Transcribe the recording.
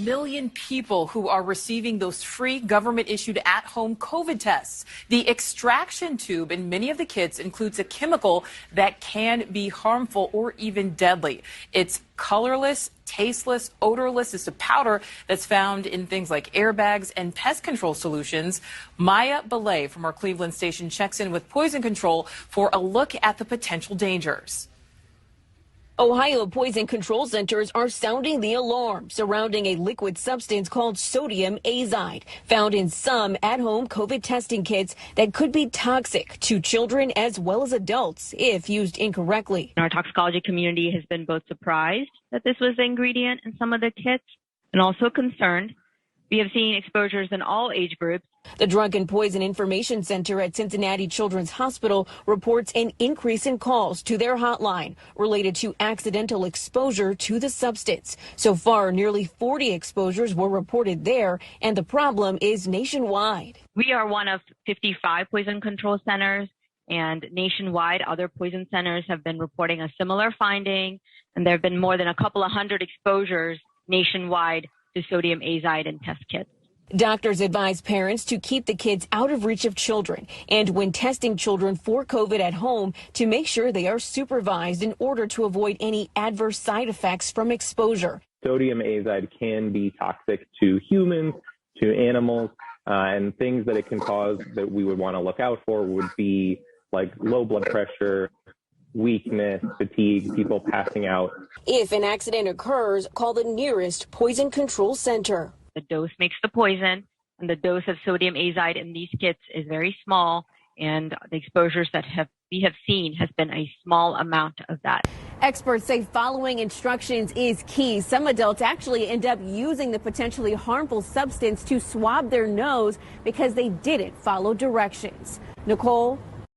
million people who are receiving those free government-issued at-home COVID tests. The extraction tube in many of the kits includes a chemical that can be harmful or even deadly. It's colorless, tasteless, odorless. It's a powder that's found in things like airbags and pest control solutions. Maya Belay from our Cleveland station checks in with Poison Control for a look at the potential dangers. Ohio poison control centers are sounding the alarm surrounding a liquid substance called sodium azide, found in some at-home COVID testing kits that could be toxic to children as well as adults if used incorrectly. Our toxicology community has been both surprised that this was the ingredient in some of the kits and also concerned. We have seen exposures in all age groups. The Drug and Poison Information Center at Cincinnati Children's Hospital reports an increase in calls to their hotline related to accidental exposure to the substance. So far, nearly 40 exposures were reported there, and the problem is nationwide. We are one of 55 poison control centers, and nationwide, other poison centers have been reporting a similar finding, and there have been more than a couple of hundred exposures nationwide to sodium azide in test kits. Doctors advise parents to keep the kids out of reach of children, and when testing children for COVID at home, to make sure they are supervised in order to avoid any adverse side effects from exposure. Sodium azide can be toxic to humans, to animals, and things that it can cause that we would want to look out for would be like low blood pressure, weakness, fatigue, people passing out. If an accident occurs, call the nearest poison control center. The dose makes the poison, and the dose of sodium azide in these kits is very small, and the exposures that we have seen has been a small amount of that. Experts say following instructions is key. Some adults actually end up using the potentially harmful substance to swab their nose because they didn't follow directions. Nicole?